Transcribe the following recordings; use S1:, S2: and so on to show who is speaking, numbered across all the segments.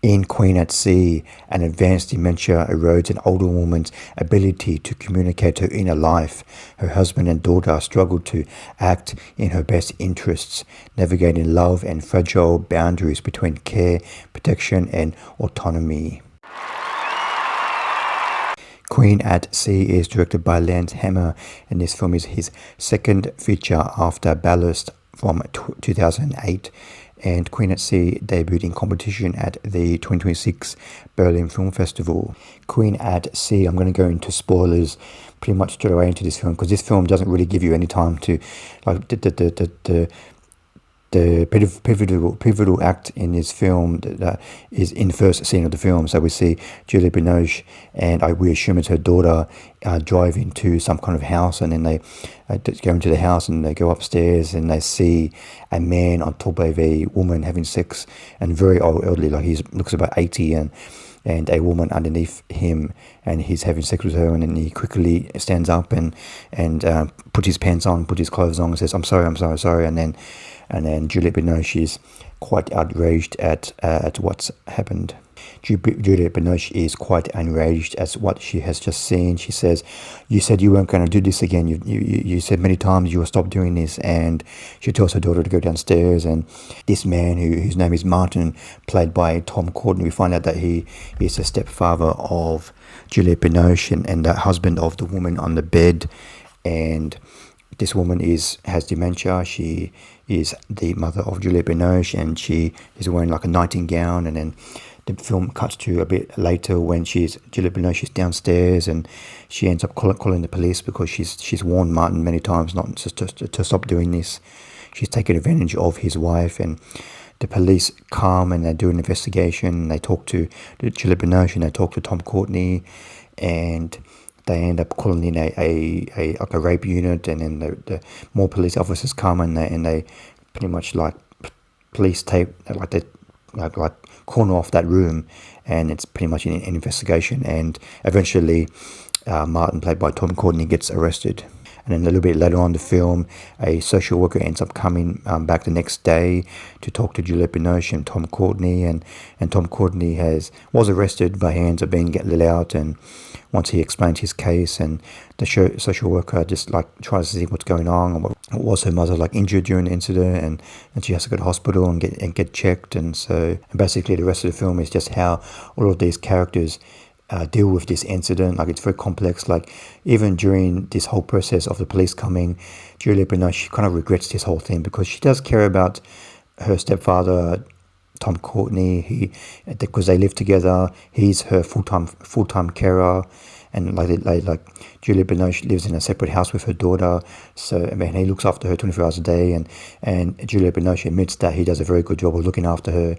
S1: In Queen at Sea, an advanced dementia erodes an older woman's ability to communicate her inner life. Her husband and daughter struggle to act in her best interests, navigating love and fragile boundaries between care, protection, and autonomy. Queen at Sea is directed by Lance Hammer, and this film is his second feature after Ballast from 2008. And Queen at Sea debuted in competition at the 2026 Berlin Film Festival. Queen at Sea, I'm going to go into spoilers pretty much straight away into this film, because this film doesn't really give you any time to, like, the pivotal act in this film that is in the first scene of the film. So we see Juliette Binoche, and we assume it's her daughter, drive into some kind of house, and then they go into the house and they go upstairs and they see a man on top of a woman having sex, and very elderly, like he looks about 80, and a woman underneath him, and he's having sex with her, and then he quickly stands up and puts his pants on, puts his clothes on, and says, I'm sorry, and then Juliette Binoche is quite outraged at what's happened. Juliette Binoche is quite enraged at what she has just seen. She says, "You said you weren't going to do this again. You said many times you will stop doing this." And she tells her daughter to go downstairs. And this man, whose name is Martin, played by Tom Courtenay, we find out that he is the stepfather of Juliette Binoche and the husband of the woman on the bed. And this woman has dementia. She is the mother of Juliette Binoche, and she is wearing like a nighting gown. And then the film cuts to a bit later when Juliette Binoche is downstairs, and she ends up calling the police because she's warned Martin many times not to stop doing this. She's taken advantage of his wife, and the police come and they do an investigation. They talk to Juliette Binoche and they talk to Tom Courtenay, and they end up calling in a rape unit, and then the more police officers come and they pretty much like police tape, like they like corner off that room, and it's pretty much an investigation. And eventually Martin, played by Tom Courtenay, gets arrested. And then a little bit later on in the film, a social worker ends up coming back the next day to talk to Juliette Binoche and Tom Courtenay, and Tom Courtenay was arrested, but he ends up being let out. And once he explains his case, and the social worker just like tries to see what's going on, and was her mother like injured during the incident, and she has to go to hospital and get checked. And basically the rest of the film is just how all of these characters deal with this incident. Like, it's very complex. Like, even during this whole process of the police coming, Juliette Binoche kind of regrets this whole thing, because she does care about her stepfather, Tom Courtenay, because they live together. He's her full-time carer, and like Juliette Binoche lives in a separate house with her daughter. So I mean, he looks after her 24 hours a day, and Juliette Binoche admits that he does a very good job of looking after her.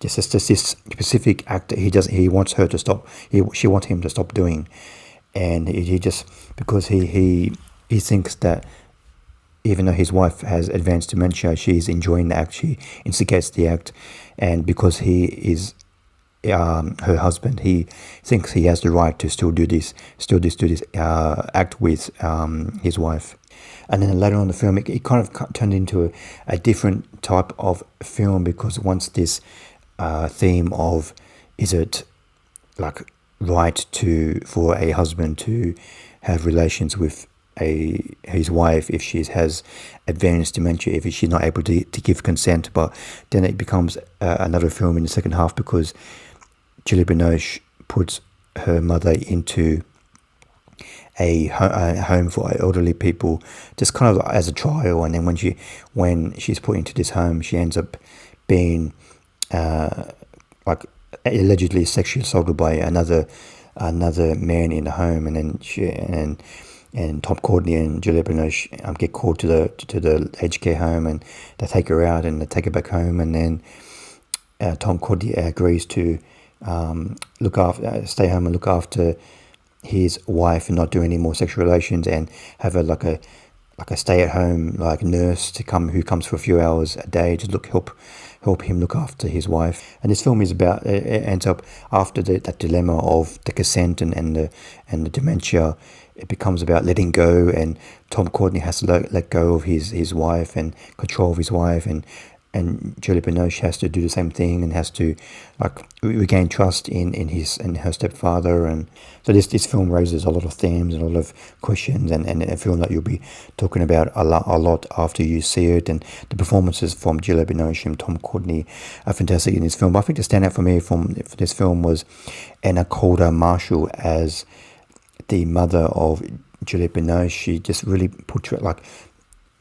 S1: Just this specific act that he wants her to stop. She wants him to stop doing, and he just, because he thinks that even though his wife has advanced dementia, she's enjoying the act. She instigates the act, and because he is her husband, he thinks he has the right to still do this act with his wife. And then later on in the film, it kind of turned into a different type of film, because once this theme of, is it like right for a husband to have relations with his wife if she has advanced dementia, if she's not able to give consent. But then it becomes another film in the second half, because Juliette Binoche puts her mother into a home for elderly people, just kind of as a trial. And then when she's put into this home, she ends up being like allegedly sexually assaulted by another man in the home. And then and Tom Courtenay and Juliette Binoche get called to the aged care home, and they take her out and they take her back home. And then Tom Courtenay agrees to stay home and look after his wife and not do any more sexual relations, and have her like a stay-at-home like nurse who comes for a few hours a day to help him look after his wife. And this film is about, it ends up after that dilemma of the consent and the dementia. It becomes about letting go, and Tom Courtenay has to let go of his wife and control of his wife, and and Juliette Binoche has to do the same thing and has to like regain trust in her stepfather. And so this film raises a lot of themes and a lot of questions, and a film that you'll be talking about a lot after you see it. And the performances from Juliette Binoche and Tom Courtenay are fantastic in this film. But I think the standout for me for this film was Anna Calder-Marshall as the mother of Juliette Binoche. She just really portrayed, like,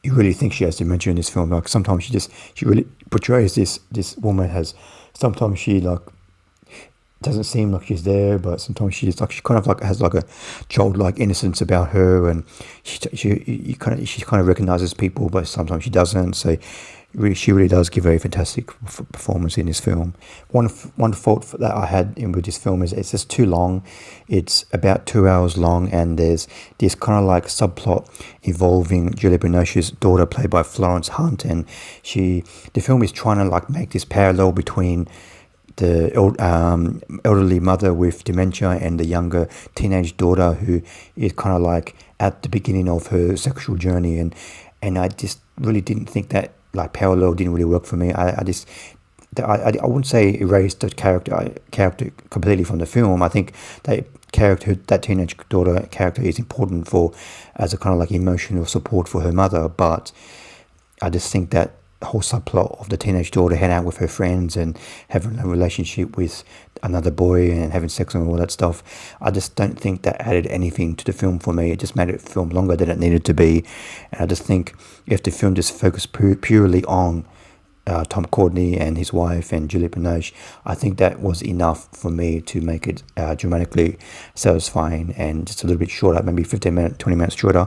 S1: you really think she has dementia in this film. Like, sometimes she really portrays this woman has, sometimes she like doesn't seem like she's there, but sometimes she kind of like has like a childlike innocence about her, and she kind of recognizes people, but sometimes she doesn't. So she really does give a fantastic performance in this film. One fault that I had with this film is it's just too long. It's about 2 hours long, and there's this kind of like subplot involving Juliette Binoche's daughter, played by Florence Hunt, and the film is trying to like make this parallel between the elderly mother with dementia and the younger teenage daughter who is kind of like at the beginning of her sexual journey, and I just really didn't think that like parallel didn't really work for me. I wouldn't say erased the character completely from the film. I think that teenage daughter character is important for as a kind of like emotional support for her mother, but I just think that whole subplot of the teenage daughter hanging out with her friends and having a relationship with another boy and having sex and all that stuff, I just don't think that added anything to the film for me. It just made it film longer than it needed to be. And I just think if the film just focused purely on Tom Courtenay and his wife and Juliette Binoche, I think that was enough for me to make it dramatically satisfying, and just a little bit shorter, maybe 15 minutes, 20 minutes shorter,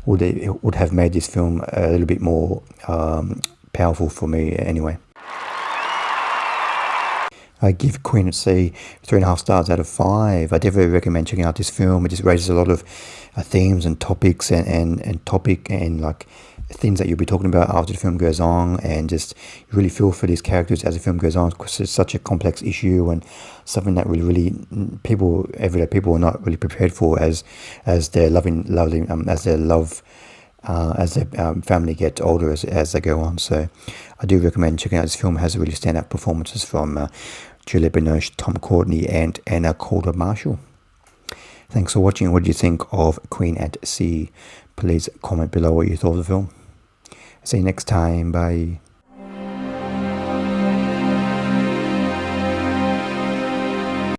S1: would have made this film a little bit more powerful for me anyway. I give Queen at Sea 3.5 stars out of 5. I definitely recommend checking out this film. It just raises a lot of themes and topics and like things that you'll be talking about after the film goes on, and just you really feel for these characters as the film goes on, because it's such a complex issue and something that really everyday people are not really prepared for as their family gets older as they go on. So I do recommend checking out this film. It has really standout performances from Juliette Binoche, Tom Courtenay, and Anna Calder-Marshall. Thanks for watching. What do you think of Queen at Sea? Please comment below what you thought of the film. See you next time. Bye.